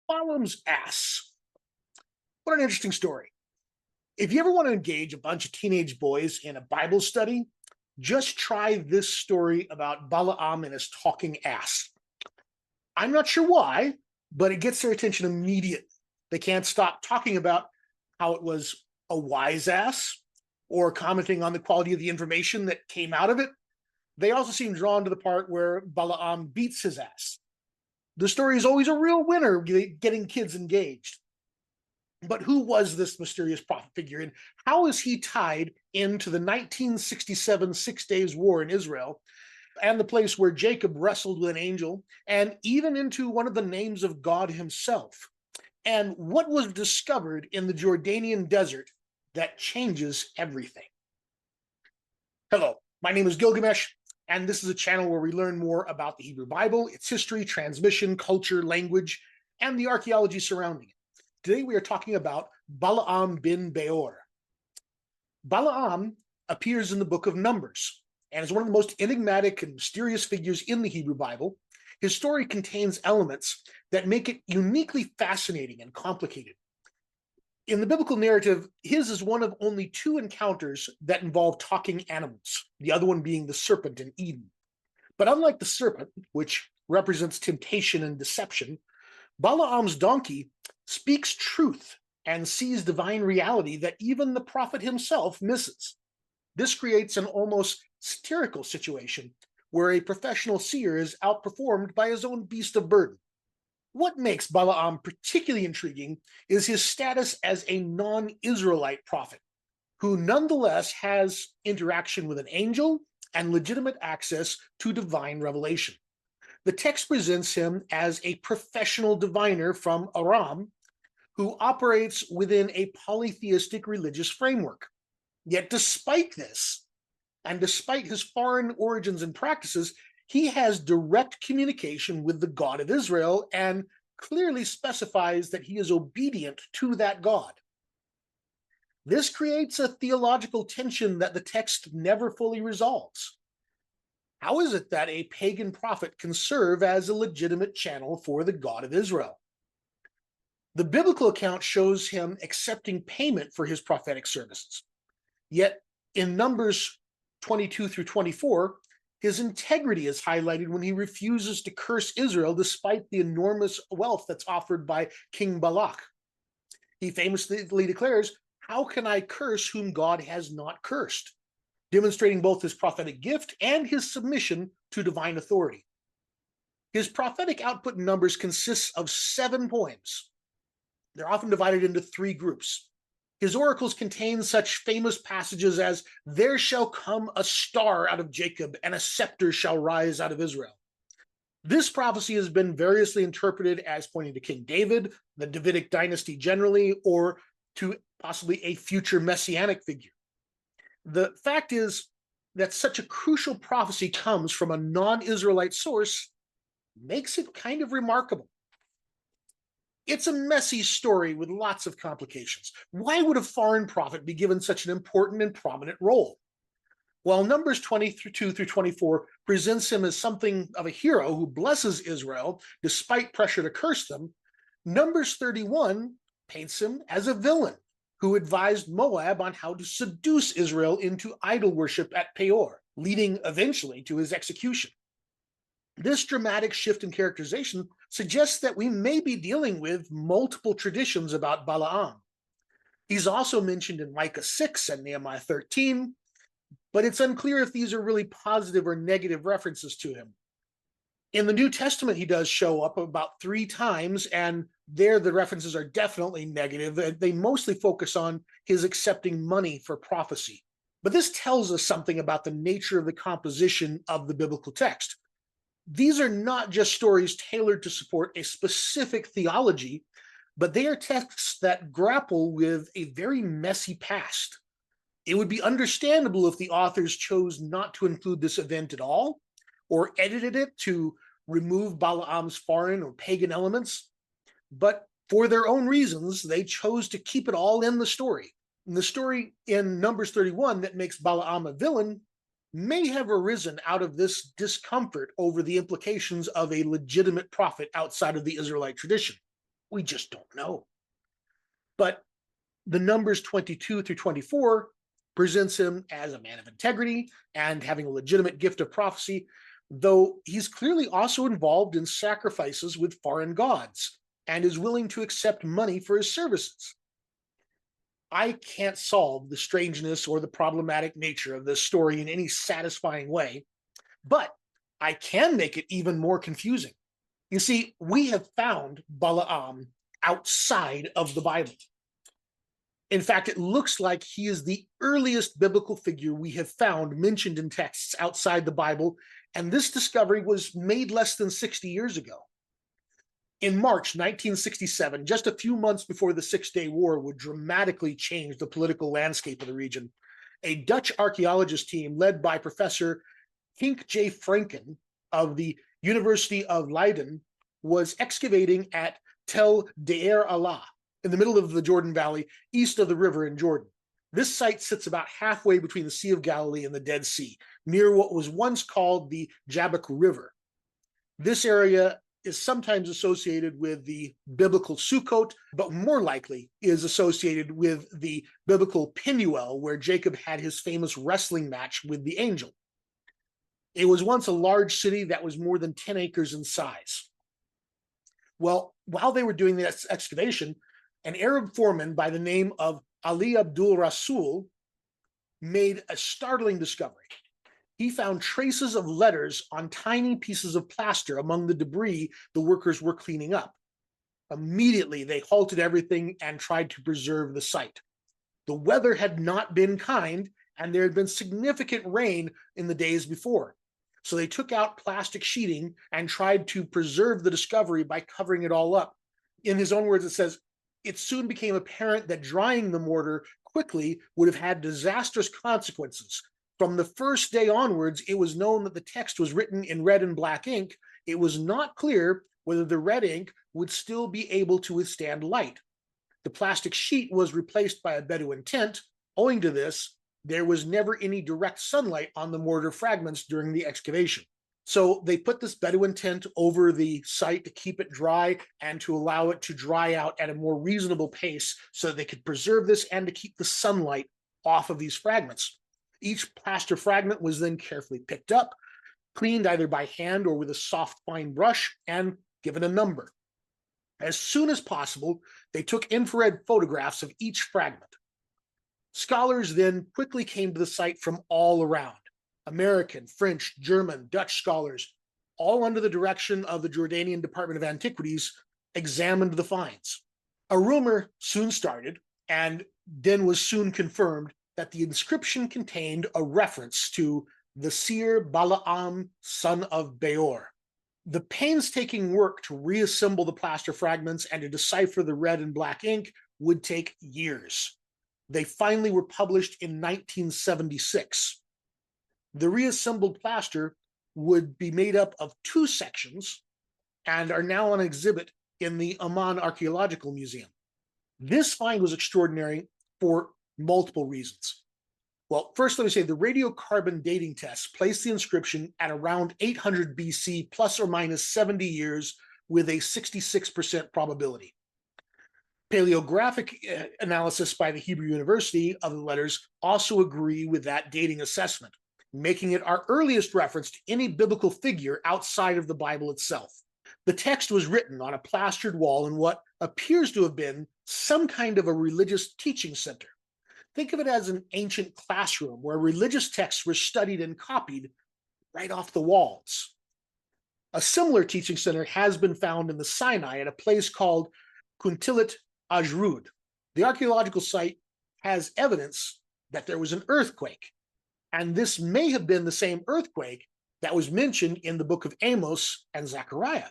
Balaam's ass. What an interesting story. If you ever want to engage a bunch of teenage boys in a Bible study, just try this story about Balaam and his talking ass. I'm not sure why, but it gets their attention immediately. They can't stop talking about how it was a wise ass or commenting on the quality of the information that came out of it. They also seem drawn to the part where Balaam beats his ass. The story is always a real winner, getting kids engaged. But who was this mysterious prophet figure, and how is he tied into the 1967 Six Days War in Israel, and the place where Jacob wrestled with an angel, and even into one of the names of God himself? And what was discovered in the Jordanian desert that changes everything? Hello, my name is Gilgamesh, and this is a channel where we learn more about the Hebrew Bible, its history, transmission, culture, language, and the archaeology surrounding it. Today we are talking about Balaam bin Beor. Balaam appears in the book of Numbers and is one of the most enigmatic and mysterious figures in the Hebrew Bible. His story contains elements that make it uniquely fascinating and complicated. In the biblical narrative, his is one of only two encounters that involve talking animals, the other one being the serpent in Eden. But unlike the serpent, which represents temptation and deception, Balaam's donkey speaks truth and sees divine reality that even the prophet himself misses. This creates an almost satirical situation where a professional seer is outperformed by his own beast of burden. What makes Balaam particularly intriguing is his status as a non-Israelite prophet, who nonetheless has interaction with an angel and legitimate access to divine revelation. The text presents him as a professional diviner from Aram who operates within a polytheistic religious framework. Yet despite this, and despite his foreign origins and practices, he has direct communication with the God of Israel and clearly specifies that he is obedient to that God. This creates a theological tension that the text never fully resolves. How is it that a pagan prophet can serve as a legitimate channel for the God of Israel? The biblical account shows him accepting payment for his prophetic services. Yet in Numbers 22 through 24, his integrity is highlighted when he refuses to curse Israel despite the enormous wealth that's offered by King Balak. He famously declares, "How can I curse whom God has not cursed?" demonstrating both his prophetic gift and his submission to divine authority. His prophetic output in Numbers consists of 7 poems. They're often divided into 3 groups. His oracles contain such famous passages as, "There shall come a star out of Jacob, and a scepter shall rise out of Israel." This prophecy has been variously interpreted as pointing to King David, the Davidic dynasty generally, or to possibly a future messianic figure. The fact is that such a crucial prophecy comes from a non-Israelite source makes it kind of remarkable. It's a messy story with lots of complications. Why would a foreign prophet be given such an important and prominent role? While Numbers 22 through 24 presents him as something of a hero who blesses Israel despite pressure to curse them, Numbers 31 paints him as a villain who advised Moab on how to seduce Israel into idol worship at Peor, leading eventually to his execution. This dramatic shift in characterization suggests that we may be dealing with multiple traditions about Balaam. He's also mentioned in Micah 6 and Nehemiah 13, but it's unclear if these are really positive or negative references to him. In the New Testament, he does show up about 3 times, and there the references are definitely negative. They mostly focus on his accepting money for prophecy. But this tells us something about the nature of the composition of the biblical text. These are not just stories tailored to support a specific theology, but they are texts that grapple with a very messy past. It would be understandable if the authors chose not to include this event at all, or edited it to remove Balaam's foreign or pagan elements. But for their own reasons, they chose to keep it all in the story. And the story in Numbers 31 that makes Balaam a villain may have arisen out of this discomfort over the implications of a legitimate prophet outside of the Israelite tradition. We just don't know. But the numbers 22 through 24 presents him as a man of integrity and having a legitimate gift of prophecy, though he's clearly also involved in sacrifices with foreign gods and is willing to accept money for his services. I can't solve the strangeness or the problematic nature of this story in any satisfying way, but I can make it even more confusing. You see, we have found Balaam outside of the Bible. In fact, it looks like he is the earliest biblical figure we have found mentioned in texts outside the Bible, and this discovery was made less than 60 years ago. In March 1967, just a few months before the Six-Day War would dramatically change the political landscape of the region, a Dutch archaeologist team led by Professor Henk J. Franken of the University of Leiden was excavating at Tel Deir Alla, in the middle of the Jordan Valley, east of the river in Jordan. This site sits about halfway between the Sea of Galilee and the Dead Sea, near what was once called the Jabbok River. This area is sometimes associated with the biblical Sukkot, but more likely is associated with the biblical Penuel, where Jacob had his famous wrestling match with the angel. It was once a large city that was more than 10 acres in size. Well, while they were doing this excavation, an Arab foreman by the name of Ali Abdul Rasul made a startling discovery. He found traces of letters on tiny pieces of plaster among the debris the workers were cleaning up. Immediately, they halted everything and tried to preserve the site. The weather had not been kind, and there had been significant rain in the days before. So they took out plastic sheeting and tried to preserve the discovery by covering it all up. In his own words, it says, "It soon became apparent that drying the mortar quickly would have had disastrous consequences. From the first day onwards, it was known that the text was written in red and black ink. It was not clear whether the red ink would still be able to withstand light. The plastic sheet was replaced by a Bedouin tent. Owing to this, there was never any direct sunlight on the mortar fragments during the excavation. So they put this Bedouin tent over the site to keep it dry and to allow it to dry out at a more reasonable pace so they could preserve this and to keep the sunlight off of these fragments. Each plaster fragment was then carefully picked up, cleaned either by hand or with a soft, fine brush, and given a number. As soon as possible, they took infrared photographs of each fragment. Scholars then quickly came to the site from all around. American, French, German, Dutch scholars, all under the direction of the Jordanian Department of Antiquities, examined the finds. A rumor soon started, and then was soon confirmed, that the inscription contained a reference to the seer Balaam, son of Beor. The painstaking work to reassemble the plaster fragments and to decipher the red and black ink would take years. They finally were published in 1976. The reassembled plaster would be made up of 2 sections and are now on exhibit in the Amman Archaeological Museum. This find was extraordinary for multiple reasons. Well, first, let me say the radiocarbon dating tests placed the inscription at around 800 BC, plus or minus 70 years, with a 66% probability. Paleographic analysis by the Hebrew University of the letters also agree with that dating assessment, making it our earliest reference to any biblical figure outside of the Bible itself. The text was written on a plastered wall in what appears to have been some kind of a religious teaching center. Think of it as an ancient classroom where religious texts were studied and copied right off the walls. A similar teaching center has been found in the Sinai at a place called Kuntilat Ajrud. The archaeological site has evidence that there was an earthquake, and this may have been the same earthquake that was mentioned in the book of Amos and Zechariah.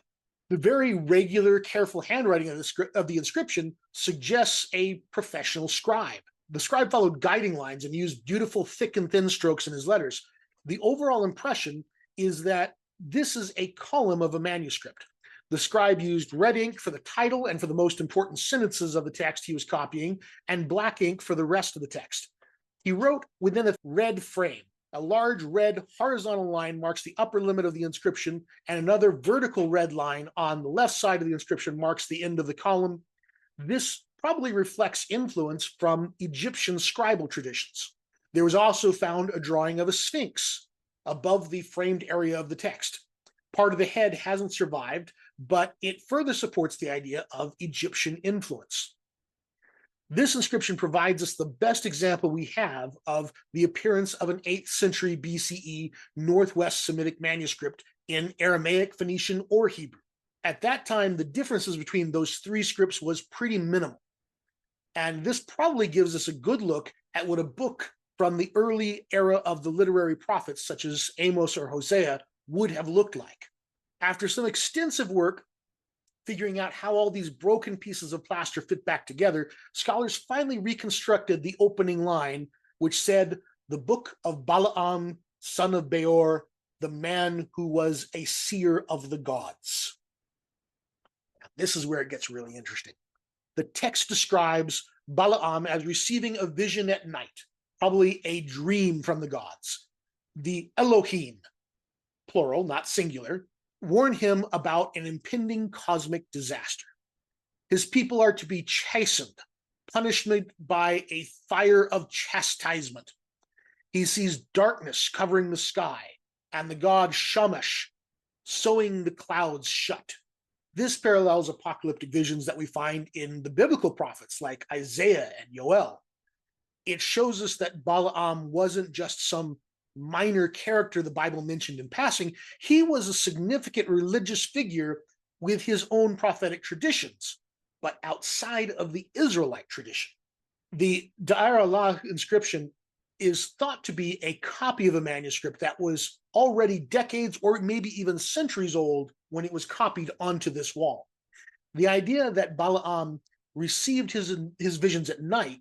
The very regular, careful handwriting of the inscription suggests a professional scribe. The scribe followed guiding lines and used beautiful thick and thin strokes in his letters. The overall impression is that this is a column of a manuscript. The scribe used red ink for the title and for the most important sentences of the text he was copying, and black ink for the rest of the text. He wrote within a red frame, A large red horizontal line marks the upper limit of the inscription, and another vertical red line on the left side of the inscription marks the end of the column. This probably reflects influence from Egyptian scribal traditions. There was also found a drawing of a sphinx above the framed area of the text. Part of the head hasn't survived, but it further supports the idea of Egyptian influence. This inscription provides us the best example we have of the appearance of an 8th century BCE Northwest Semitic manuscript in Aramaic, Phoenician, or Hebrew. At that time, the differences between those three scripts was pretty minimal. And this probably gives us a good look at what a book from the early era of the literary prophets, such as Amos or Hosea, would have looked like. After some extensive work figuring out how all these broken pieces of plaster fit back together, scholars finally reconstructed the opening line, which said, "The book of Balaam, son of Beor, the man who was a seer of the gods." Now, this is where it gets really interesting. The text describes Balaam as receiving a vision at night, probably a dream from the gods. The Elohim, plural, not singular, warn him about an impending cosmic disaster. His people are to be chastened, punishment by a fire of chastisement. He sees darkness covering the sky, and the god Shamash sewing the clouds shut. This parallels apocalyptic visions that we find in the biblical prophets like Isaiah and Joel. It shows us that Balaam wasn't just some minor character the Bible mentioned in passing. He was a significant religious figure with his own prophetic traditions, but outside of the Israelite tradition. The Deir Alla inscription is thought to be a copy of a manuscript that was already decades or maybe even centuries old when it was copied onto this wall. The idea that Balaam received his visions at night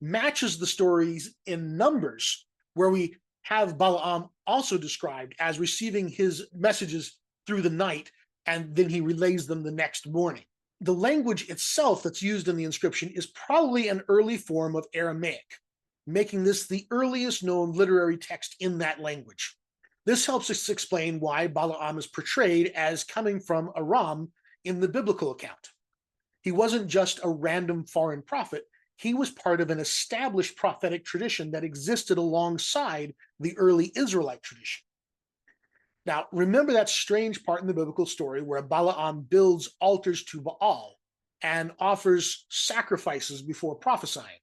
matches the stories in Numbers, where we have Balaam also described as receiving his messages through the night, and then he relays them the next morning. The language itself that's used in the inscription is probably an early form of Aramaic, making this the earliest known literary text in that language. This helps us explain why Balaam is portrayed as coming from Aram in the biblical account. He wasn't just a random foreign prophet. He was part of an established prophetic tradition that existed alongside the early Israelite tradition. Now, remember that strange part in the biblical story where Balaam builds altars to Baal and offers sacrifices before prophesying?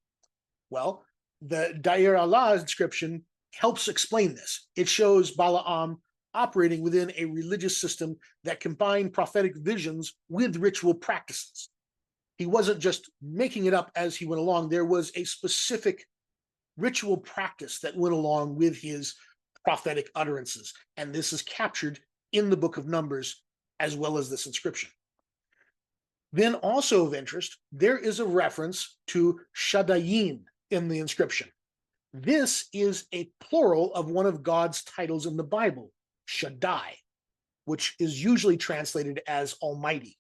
Well, the Deir Alla inscription helps explain this. It shows Balaam operating within a religious system that combined prophetic visions with ritual practices. He wasn't just making it up as he went along. There was a specific ritual practice that went along with his prophetic utterances, and this is captured in the book of Numbers as well as this inscription. Then also of interest, there is a reference to Shaddai in the inscription. This is a plural of one of God's titles in the Bible, Shaddai, which is usually translated as Almighty.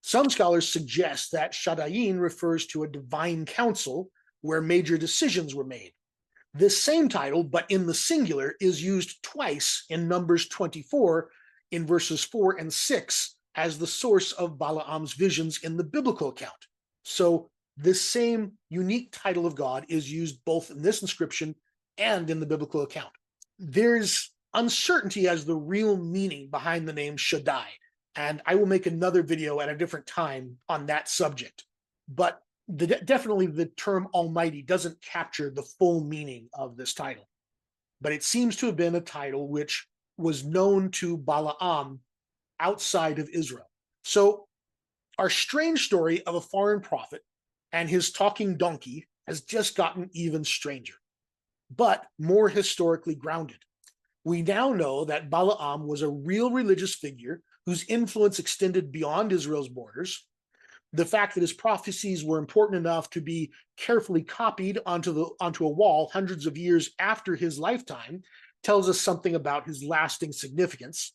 Some scholars suggest that Shaddai refers to a divine council where major decisions were made. This same title, but in the singular, is used twice in Numbers 24 in verses 4 and 6 as the source of Balaam's visions in the biblical account. So this same unique title of God is used both in this inscription and in the biblical account. There's uncertainty as the real meaning behind the name Shaddai, and I will make another video at a different time on that subject. But definitely the term Almighty doesn't capture the full meaning of this title. But it seems to have been a title which was known to Balaam outside of Israel. So our strange story of a foreign prophet and his talking donkey has just gotten even stranger, but more historically grounded. We now know that Balaam was a real religious figure whose influence extended beyond Israel's borders. The fact that his prophecies were important enough to be carefully copied onto a wall hundreds of years after his lifetime tells us something about his lasting significance.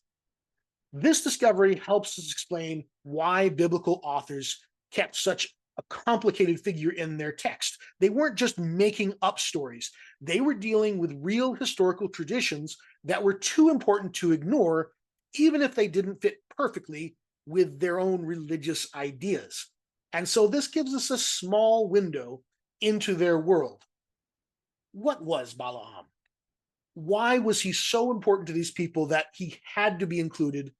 This discovery helps us explain why biblical authors kept such a complicated figure in their text. They weren't just making up stories. They were dealing with real historical traditions that were too important to ignore, even if they didn't fit perfectly with their own religious ideas. And so this gives us a small window into their world. What was Balaam? Why was he so important to these people that he had to be included?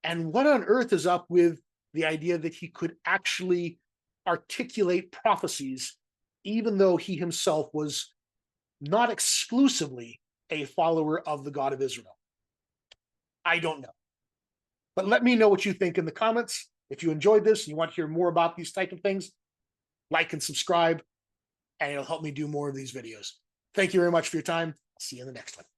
And what on earth is up with the idea that he could actually articulate prophecies, even though he himself was not exclusively a follower of the God of Israel? I don't know. But let me know what you think in the comments. If you enjoyed this and you want to hear more about these type of things, like and subscribe, and it'll help me do more of these videos. Thank you very much for your time. I'll see you in the next one.